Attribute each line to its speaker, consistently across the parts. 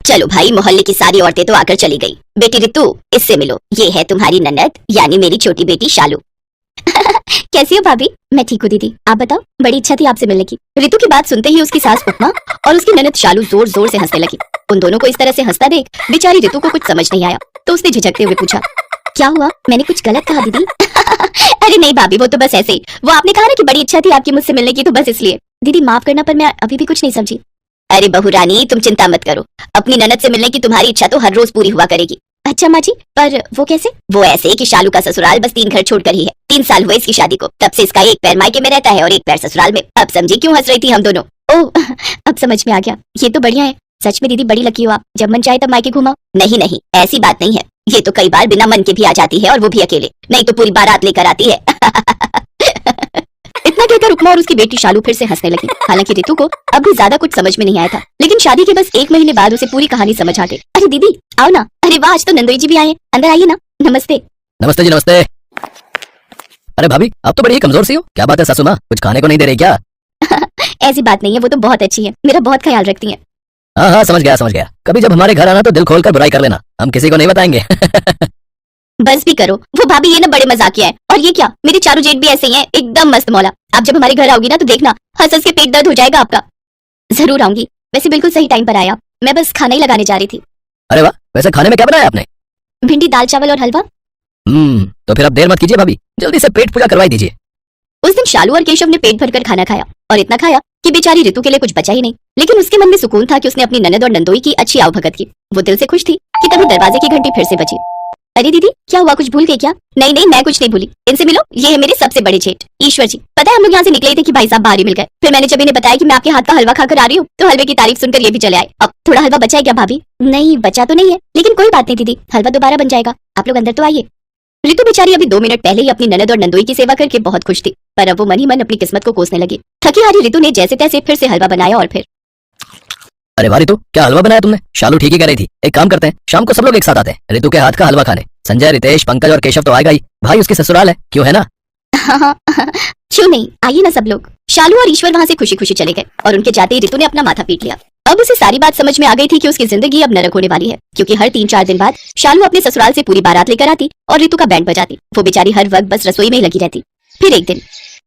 Speaker 1: चलो भाई, मोहल्ले की सारी औरतें तो आकर चली गई। बेटी रितु, इससे मिलो, ये है तुम्हारी ननद यानी मेरी छोटी बेटी शालू। कैसी हो भाभी? मैं ठीक हूँ दीदी, आप बताओ। बड़ी इच्छा थी आपसे मिलने की। रितु की बात सुनते ही उसकी सास उपमा और उसकी ननद शालू जोर जोर से हंसने लगी। उन दोनों को इस तरह से हंसता देख बेचारी रितु को कुछ समझ नहीं आया, तो उसने झिझकते हुए पूछा, क्या हुआ? मैंने कुछ गलत कहा दीदी? अरे नहीं भाभी, वो तो बस ऐसे ही। वो आपने कहा ना कि बड़ी इच्छा थी आपकी मुझसे मिलने की, तो बस इसलिए। दीदी माफ करना, पर मैं अभी भी कुछ नहीं समझी। अरे बहू रानी, तुम चिंता मत करो, अपनी ननद से मिलने की तुम्हारी इच्छा तो हर रोज पूरी हुआ करेगी। अच्छा माँ जी, पर वो कैसे? वो ऐसे कि शालू का ससुराल बस 3 घर छोड़कर ही है। 3 साल हुए इसकी शादी को, तब से इसका एक पैर मायके में रहता है और एक पैर ससुराल में। अब समझी क्यों हंस रही थी हम दोनों? ओह, अब समझ में आ गया। ये तो बढ़िया है। सच में दीदी बड़ी लकी हो आप, जब मन चाहे तब मायके घुमाओ। नहीं नहीं, ऐसी बात नहीं है। ये तो कई बार बिना मन के भी आ जाती है, और वो भी अकेले, नहीं तो पूरी बारात लेकर आती है। इतना कहकर उपमा और उसकी बेटी शालू फिर से हंसने लगी। हालांकि रितु को अब भी ज्यादा कुछ समझ में नहीं आया था, लेकिन शादी के बस 1 महीने बाद उसे पूरी कहानी समझ आ गई। अरे दीदी आओ ना। अरे वाह, आज तो नंदोई जी भी आए हैं, अंदर आइए ना। नमस्ते।
Speaker 2: नमस्ते जी, नमस्ते। अरे भाभी, आप तो बड़ी ही कमजोर सी हो, क्या बात है सासू माँ, कुछ खाने को नहीं दे रही क्या?
Speaker 1: ऐसी बात नहीं है, वो तो बहुत अच्छी है, मेरा बहुत ख्याल रखती है।
Speaker 2: हाँ हाँ, समझ गया समझ गया। कभी जब हमारे घर आना तो दिल खोलकर बुराई कर लेना, हम किसी को नहीं बताएंगे।
Speaker 1: बस भी करो, वो भाभी ये ना बड़े मजाकिया है। और ये क्या, मेरे चारों जेठ भी ऐसे ही हैं, एकदम मस्त मौला। आप जब हमारे घर आओगी ना तो देखना, हंस हंस के पेट दर्द हो जाएगा आपका। जरूर आऊंगी। वैसे बिल्कुल सही टाइम पर आया, मैं बस खाना ही लगाने जा रही थी।
Speaker 2: अरे वाह, वैसे खाने में क्या बनाया आपने?
Speaker 1: भिंडी, दाल चावल और हलवा।
Speaker 2: तो फिर आप देर मत कीजिए भाभी, जल्दी से पेट पूजा करवाई दीजिए।
Speaker 1: उस दिन शालू और केशव ने पेट भरकर खाना खाया, और इतना खाया कि बेचारी रितु के लिए कुछ बचा ही नहीं। लेकिन उसके मन में सुकून था कि उसने अपनी ननद और नंदोई की अच्छी आवभगत की। वो दिल से खुश थी कि तभी दरवाजे की घंटी फिर से बजी। अरे दीदी, क्या हुआ? कुछ भूल गई क्या? नहीं नहीं, मैं कुछ नहीं भूली। इनसे मिलो, ये है मेरे सबसे बड़े जेठ ईश्वर जी। पता है हम लोग यहाँ से निकले थे कि भाई साहब बाहर ही मिल गए। फिर मैंने जब इन्हें बताया कि मैं आपके हाथ का हलवा खाकर आ रही हूँ, तो हलवे की तारीफ सुनकर ये भी चले आए। अब थोड़ा हलवा बचा है क्या भाभी? नहीं बचा तो नहीं है, लेकिन कोई बात नहीं दीदी, हलवा दोबारा बन जाएगा। आप लोग अंदर तो आइए। रितु बेचारी अभी 2 मिनट पहले ही अपनी ननद और नंदोई की सेवा करके बहुत खुश थी, पर अब वो मन ही मन अपनी किस्मत को कोसने लगी। थकी हारी रितु ने जैसे तैसे फिर से हलवा बनाया और फिर।
Speaker 2: अरे वाह रितु, क्या हलवा बनाया तुमने? शालू ठीक ही कह रही थी, एक काम करते हैं, शाम को सब लोग एक साथ आते हैं रितु के हाथ का हलवा खाने। संजय, रितेश, पंकज और केशव तो आएगा ही, भाई उसकी ससुराल है, क्यों है ना?
Speaker 1: हाँ, क्यों नहीं, आइए ना सब लोग। शालू और ईश्वर वहाँ से खुशी खुशी चले गए, और उनके जाते ही रितु ने अपना माथा पीट लिया। अब उसे सारी बात समझ में आ गई थी कि उसकी जिंदगी अब नरक होने वाली है, क्योंकि हर 3-4 दिन बाद शालू अपने ससुराल से पूरी बारात लेकर आती और रितु का बैंड बजाती। वो बेचारी हर वक्त बस रसोई में ही लगी रहती। फिर एक दिन,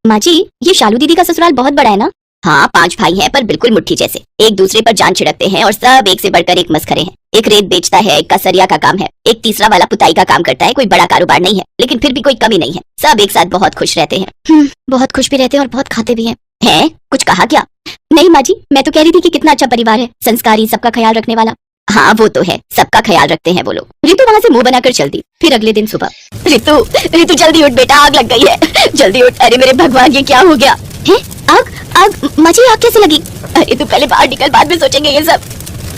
Speaker 1: माँ जी, ये शालू दीदी का ससुराल बहुत बड़ा है ना? हाँ, 5 भाई हैं, पर बिल्कुल मुट्ठी जैसे, एक दूसरे पर जान छिड़कते हैं, और सब एक से बढ़कर एक मस्खरे हैं। एक रेत बेचता है, एक का सरिया का काम है, एक तीसरा वाला पुताई का काम करता है। कोई बड़ा कारोबार नहीं है, लेकिन फिर भी कोई कमी नहीं है। सब एक साथ बहुत खुश रहते हैं। बहुत खुश भी रहते हैं और बहुत खाते भी हैं। हैं? कुछ कहा क्या? नहीं माँ जी, मैं तो कह रही थी कि कितना अच्छा परिवार है, संस्कारी, सबका ख्याल रखने वाला। हाँ वो तो है, सबका ख्याल रखते हैं वो लोग। रितु वहाँ से मुंह बनाकर चलती। फिर अगले दिन सुबह, रितु रितु जल्दी उठ बेटा, आग लग गई है, जल्दी उठ। अरे मेरे भगवान, ये क्या हो गया है? आग? आग? माँ जी आग कैसे लगी? अरे तू पहले बाहर निकल, बाद में सोचेंगे ये सब।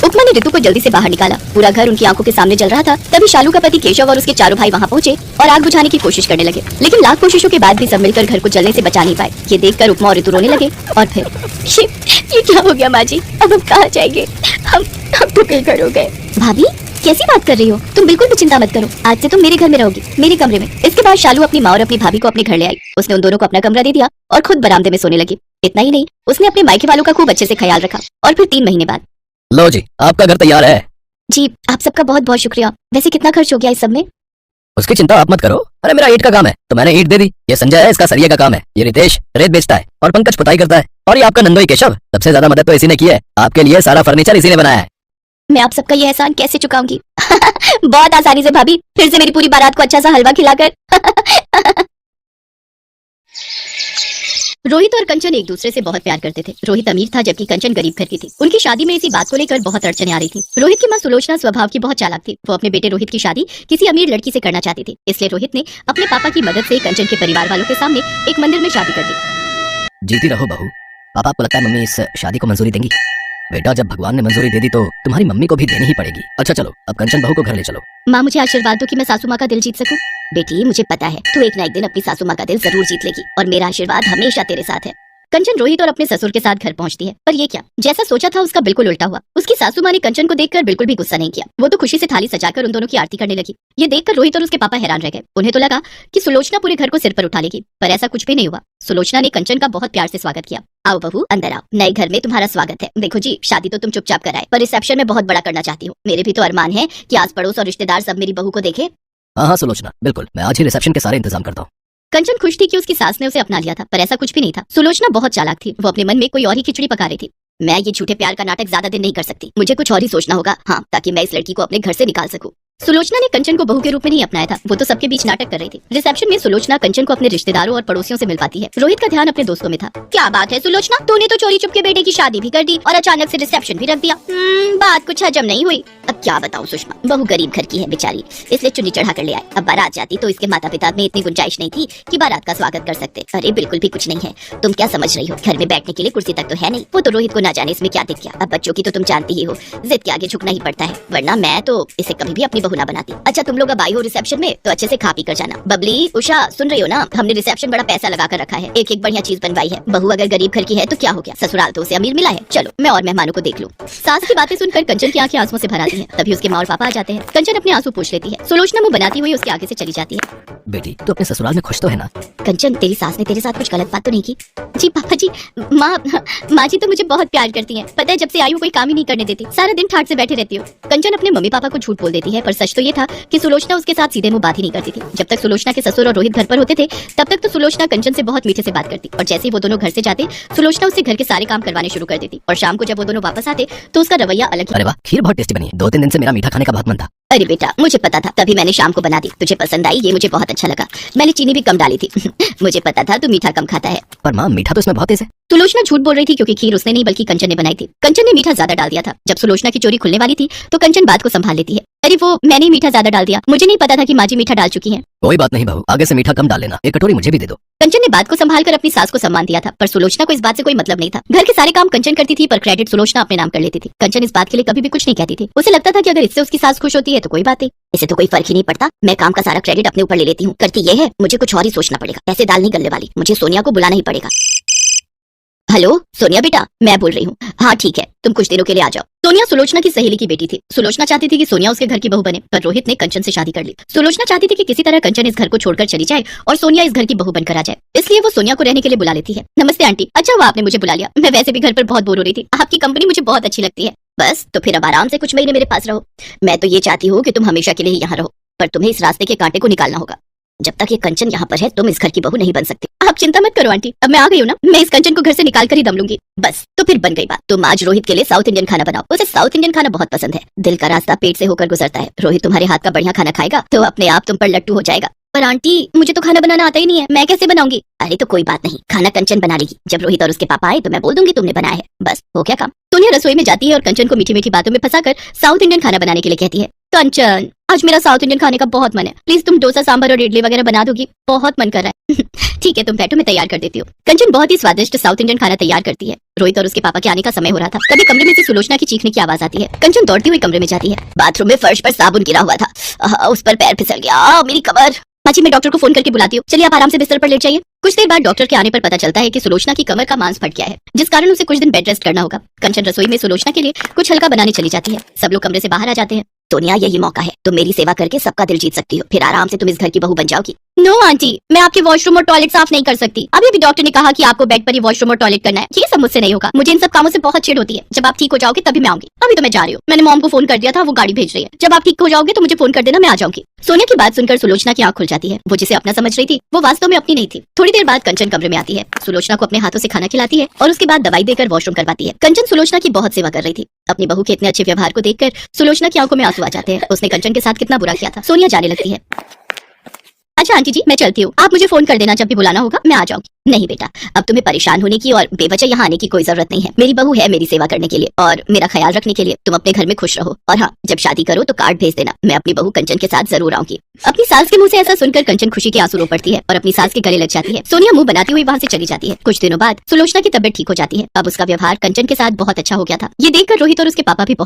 Speaker 1: उपमा ने रितु को जल्दी से बाहर निकाला। पूरा घर उनकी आंखों के सामने जल रहा था। तभी शालू का पति केशव और उसके चारों भाई वहाँ पहुँचे और आग बुझाने की कोशिश करने लगे, लेकिन लाख कोशिशों के बाद भी सब मिलकर घर को जलने से बचा नहीं पाए। ये देखकर उपमा और रितु रोने लगे। और फिर ये क्या हो गया माँ जी? अब हम कहाँ जाएंगे? हम तो बेघर हो गए। भाभी कैसी बात कर रही हो? तुम बिल्कुल भी चिंता मत करो, आज से तुम मेरे घर में रहोगी, मेरे कमरे में। इसके बाद शालू अपनी माँ और अपनी भाभी को अपने घर ले आई। उसने उन दोनों को अपना कमरा दे दिया और खुद बरामदे में सोने लगी। इतना ही नहीं, उसने अपने मायके वालों का खूब अच्छे से ख्याल रखा। और फिर 3 महीने बाद,
Speaker 2: लो जी, आपका घर तैयार है।
Speaker 1: जी आप सबका बहुत बहुत शुक्रिया। वैसे कितना खर्च हो गया इस सब में?
Speaker 2: उसकी चिंता आप मत करो। अरे मेरा ईंट का काम है तो मैंने ईंट दे दी। ये संजय है, इसका सरिये का काम है। ये रितेश रेत बेचता है और पंकज पुताई करता है। और ये आपका नंदोई केशव, सबसे ज्यादा मदद तो इसी ने की है। आपके लिए सारा फर्नीचर इसी ने बनाया है।
Speaker 1: मैं आप सबका ये एहसान कैसे चुकाऊंगी? बहुत आसानी से भाभी, फिर से मेरी पूरी बारात को अच्छा सा हलवा खिलाकर। रोहित और कंचन एक दूसरे से बहुत प्यार करते थे। रोहित अमीर था जबकि कंचन गरीब घर की थी। उनकी शादी में इसी बात को लेकर बहुत अड़चने आ रही थी। रोहित की मां सुलोचना स्वभाव की बहुत चालाक थी। वो अपने बेटे रोहित की शादी किसी अमीर लड़की से करना चाहती थी। इसलिए रोहित ने अपने पापा की मदद से कंचन के परिवार वालों के सामने एक मंदिर में शादी कर दी।
Speaker 2: जीती रहो बहू। पापा, आपको लगता है मम्मी इस शादी को मंजूरी देंगी? बेटा, जब भगवान ने मंजूरी दे दी तो तुम्हारी मम्मी को भी देनी ही पड़ेगी। अच्छा चलो, अब कंचन बहू को घर ले चलो।
Speaker 1: माँ मुझे आशीर्वाद दो कि मैं सासू माँ का दिल जीत सकूं। बेटी मुझे पता है तू एक ना एक दिन अपनी सासू माँ का दिल जरूर जीत लेगी, और मेरा आशीर्वाद हमेशा तेरे साथ है। कंचन रोहित और अपने ससुर के साथ घर पहुंचती है, पर ये क्या, जैसा सोचा था उसका बिल्कुल उल्टा हुआ। उसकी सासू माँ ने कंचन को देखकर बिल्कुल भी गुस्सा नहीं किया, वो तो खुशी से थाली सजाकर उन दोनों की आरती करने लगी। ये देखकर रोहित और उसके पापा हैरान रह गए। उन्हें तो लगा कि सुलोचना पूरे घर को सिर पर उठा लेगी, पर ऐसा कुछ भी नहीं हुआ। सुलोचना ने कंचन का बहुत प्यार से स्वागत किया। आओ बहू, अंदर आओ, नए घर में तुम्हारा स्वागत है। देखो जी, शादी तो तुम चुपचाप कराए, पर रिसेप्शन में बहुत बड़ा करना चाहती हूँ। मेरे भी तो अरमान है कि आस पड़ोस और रिश्तेदार सब मेरी बहू को देखे।
Speaker 2: हाँ हाँ सुलोचना, बिल्कुल, मैं आज ही रिसेप्शन के सारे इंतजाम करता हूँ।
Speaker 1: कंचन खुश थी कि उसकी सास ने उसे अपना लिया था, पर ऐसा कुछ भी नहीं था। सुलोचना बहुत चालाक थी, वो अपने मन में कोई और ही खिचड़ी पका रही थी। मैं ये झूठे प्यार का नाटक ज्यादा दिन नहीं कर सकती, मुझे कुछ और ही सोचना होगा, हाँ, ताकि मैं इस लड़की को अपने घर से निकाल सकूं। सुलोचना ने कंचन को बहू के रूप में नहीं अपनाया था, वो तो सबके बीच नाटक कर रही थी। रिसेप्शन में सुलोचना कंचन को अपने रिश्तेदारों और पड़ोसियों से मिल पाती है। रोहित का ध्यान अपने दोस्तों में था। क्या बात है सुलोचना, तूने तो चोरी चुपके बेटे की शादी भी कर दी और अचानक से रिसेप्शन भी रख दिया। बात कुछ हजम नहीं हुई। अब क्या बताऊं सुषमा, बहू गरीब घर की है बेचारी, इसलिए चुन्नी चढ़ा कर ले आए। अब बारात जाती तो इसके माता पिता में इतनी गुंजाइश नहीं थी कि बारात का स्वागत कर सकते। अरे बिल्कुल भी कुछ नहीं है, तुम क्या समझ रही हो, घर में बैठने के लिए कुर्सी तक तो है नहीं। वो तो रोहित को ना जाने इसमें क्या दिख गया। अब बच्चों की तो तुम जानती ही हो, जिद के आगे झुकना ही पड़ता है, वरना मैं तो इसे कभी भी अपनी बहू ना बनाती। अच्छा तुम लोग अब आई हो रिसेप्शन में, तो अच्छे से खा पी कर जाना। बबली, उषा, सुन रही हो ना, हमने रिसेप्शन बड़ा पैसा लगा कर रखा है, एक एक बढ़िया चीज बनवाई है। बहू अगर गरीब घर की है तो क्या हो गया, ससुराल तो उसे अमीर मिला है। चलो मैं और मेहमानों को देख लूं। सास की बातें सुनकर कंचन की आंखें आंसुओं से भर आती हैं। तभी उसके माँ और पापा आ जाते हैं। कंचन अपने आंसू पोंछ लेती है। सुलोचना मुंह बनाती हुई उसके आगे से चली जाती है।
Speaker 2: बेटी, तू अपने ससुराल में खुश तो है ना?
Speaker 1: कंचन, तेरी सास ने तेरे साथ कुछ गलत बात तो नहीं की? जी पापा जी, माँ जी तो मुझे बहुत प्यार करती हैं। पता है जब से आई हूँ कोई काम ही नहीं करने देती, सारा दिन ठाट से बैठे रहती हूँ। कंचन अपने मम्मी पापा को झूठ बोल देती है, पर सच तो ये था कि सुलोचना उसके साथ सीधे मुंह बात ही नहीं करती थी। जब तक सुलोचना के ससुर और रोहित घर पर होते थे तब तक तो सुलोचना कंचन से बहुत मीठे से बात करती, और जैसे ही वो दोनों घर से जाते सुलोचना उससे घर के सारे काम करवाने शुरू कर देती। और शाम को जब वो दोनों वापस आते तो उसका रवैया अलग ही।
Speaker 2: अरे वाह, खीर बहुत टेस्टी बनी है। 2-3 दिन से मेरा मीठा खाने का बहुत मन था।
Speaker 1: अरे बेटा, मुझे पता था, तभी मैंने शाम को बना दी। तुझे पसंद आई, ये मुझे बहुत अच्छा लगा। मैंने चीनी भी कम डाली थी। मुझे पता था तू मीठा कम खाता है।
Speaker 2: पर माँ, मीठा तो इसमें बहुत तेज है।
Speaker 1: सुलोचना झूठ बोल रही थी क्योंकि खीर उसने नहीं बल्कि कंचन ने बनाई थी। कंचन ने मीठा ज्यादा डाल दिया था। जब सुलोचना की चोरी खुलने वाली थी तो कंचन बात को संभाल लेती है। अरे वो मैंने मीठा ज्यादा डाल दिया, मुझे नहीं पता था कि माँ जी मीठा डाल चुकी हैं।
Speaker 2: कोई बात नहीं बहू, आगे से मीठा कम डाल लेना। एक कटोरी मुझे भी दे दो।
Speaker 1: कंचन ने बात को संभालकर अपनी सास को सम्मान दिया था, पर सुलोचना को इस बात से कोई मतलब नहीं था। घर के सारे काम कंचन करती थी, पर क्रेडिट सुलोचना अपने नाम कर लेती थी। कंचन इस बात के लिए कभी भी कुछ नहीं कहती थी। उसे लगता था कि अगर इससे उसकी सास खुश होती है तो कोई बात नहीं, इसे तो कोई फर्क ही नहीं पड़ता। मैं काम का सारा क्रेडिट अपने ऊपर ले लेती हूँ। करती ये है, मुझे कुछ और ही सोचना पड़ेगा। ऐसे दाल नहीं गलने वाली, मुझे सोनिया को बुलाना ही पड़ेगा। हेलो सोनिया बेटा, मैं बोल रही हूँ। हाँ ठीक है, तुम कुछ दिनों के लिए आ जाओ। सोनिया सुलोचना की सहेली की बेटी थी। सुलोचना चाहती थी कि सोनिया उसके घर की बहू बने, पर रोहित ने कंचन से शादी कर ली। सुलोचना चाहती थी कि किसी तरह कंचन इस घर को छोड़कर चली जाए और सोनिया इस घर की बहू बनकर आ जाए, इसलिए वो सोनिया को रहने के लिए बुला लेती है। नमस्ते आंटी, अच्छा हुआ आपने मुझे बुला लिया, मैं वैसे भी घर पर बहुत बोर हो रही थी। आपकी कंपनी मुझे बहुत अच्छी लगती है। बस तो फिर अब आराम से कुछ महीने मेरे पास रहो। मैं तो ये चाहती हूँ कि तुम हमेशा के लिए ही यहाँ रहो, पर तुम्हें इस रास्ते के कांटे को निकालना होगा। जब तक ये कंचन यहाँ पर है तुम इस घर की बहू नहीं बन सकती। आप चिंता मत करो आंटी, अब मैं आ गई हूँ ना, मैं इस कंचन को घर से निकाल कर ही दम लूंगी। बस तो फिर बन गई बात। तुम आज रोहित के लिए साउथ इंडियन खाना बनाओ, उसे साउथ इंडियन खाना बहुत पसंद है। दिल का रास्ता पेट से होकर गुजरता है। रोहित तुम्हारे हाथ का बढ़िया खाना खाएगा तो अपने आप तुम पर लट्टू हो जाएगा। पर आंटी मुझे तो खाना बनाना आता ही नहीं है, मैं कैसे बनाऊंगी? अरे तो कोई बात नहीं, खाना कंचन बना लेगी। जब रोहित और उसके पापा आए तो मैं बोल दूंगी तुमने बनाया है, बस हो गया काम। सोनिया रसोई में जाती है और कंचन को मीठी मीठी बातों में फंसाकर साउथ इंडियन खाना बनाने के लिए कहती है। कंचन, आज मेरा साउथ इंडियन खाने का बहुत मन है, प्लीज तुम डोसा सांभर और इडली वगैरह बना दोगी, बहुत मन कर रहा है। ठीक है तुम बैठो, मैं तैयार कर देती हूँ। कंचन बहुत ही स्वादिष्ट साउथ इंडियन खाना तैयार करती है। रोहित और उसके पापा के आने का समय हो रहा था, तभी कमरे में से सुलोचना की चीखने की आवाज आती है। कंचन दौड़ती हुई कमरे में जाती है। बाथरूम में फर्श पर साबुन गिरा हुआ था, उस पर पैर फिसल गया, मेरी कमर। माँ जी मैं डॉक्टर को फोन करके बुलाती हूँ, चलिए आप आराम से बिस्तर पर लेट जाइए। कुछ देर बाद डॉक्टर के आने पर पता चलता है कि सुलोचना की कमर का मांस फट गया है, जिस कारण उसे कुछ दिन बेड रेस्ट करना होगा। कंचन रसोई में सुलोचना के लिए कुछ हल्का बनाने चली जाती है। सब लोग कमरे से बाहर आ जाते हैं। सोनिया यही मौका है, तुम मेरी सेवा करके सबका दिल जीत सकती हो, फिर आराम से तुम इस घर की बहू बन जाओगी। नो आंटी, मैं आपके वॉशरूम और टॉयलेट साफ नहीं कर सकती। अभी भी डॉक्टर ने कहा कि आपको बेड पर ही वॉशरूम और टॉयलेट करना है, ये सब मुझसे नहीं होगा। मुझे इन सब कामों से बहुत चिढ़ होती है। जब आप ठीक हो जाओगे तभी मैं आऊंगी, अभी तो मैं जा रही हूँ। मैंने मॉम को फोन कर दिया था, वो गाड़ी भेज रही है। जब आप ठीक हो जाओगे तो मुझे फोन कर देना, मैं आ जाऊंगी। सोनिया की बात सुनकर सुलोचना की आंख खुल जाती है। वो जिसे अपना समझ रही थी वो वास्तव में अपनी नहीं थी। थोड़ी देर बाद कंचन कमरे में आती है, सुलोचना को अपने हाथों से खाना खिलाती है और उसके बाद दवाई देकर वॉशरूम करवाती है। कंचन सुलोचना की बहुत सेवा कर रही थी। अपनी बहू के इतने अच्छे व्यवहार को देखकर सुलोचना की आंखों में आंसू आ जाते हैं। उसने कंचन के साथ कितना बुरा किया था। सोनिया जाने लगती है। अच्छा आंटी जी मैं चलती हूँ, आप मुझे फोन कर देना जब भी बुलाना होगा, मैं आ जाऊंगी। नहीं बेटा, अब तुम्हें परेशान होने की और बेवजह यहाँ आने की कोई जरूरत नहीं है। मेरी बहू है मेरी सेवा करने के लिए और मेरा ख्याल रखने के लिए। तुम अपने घर में खुश रहो, और हाँ जब शादी करो तो कार्ड भेज देना, मैं अपनी बहू कंचन के साथ जरूर आऊंगी। अपनी सास के मुंह से ऐसा सुनकर कंचन खुशी के आंसू रो पड़ती है और अपनी सास के गले लग जाती है। सोनिया मुंह बनाती हुई वहाँ से चली जाती है। कुछ दिनों बाद सुलोचना की तबीयत ठीक हो जाती है। अब उसका व्यवहार कंचन के साथ बहुत अच्छा हो गया था। ये देखकर रोहित और उसके पापा भी बहुत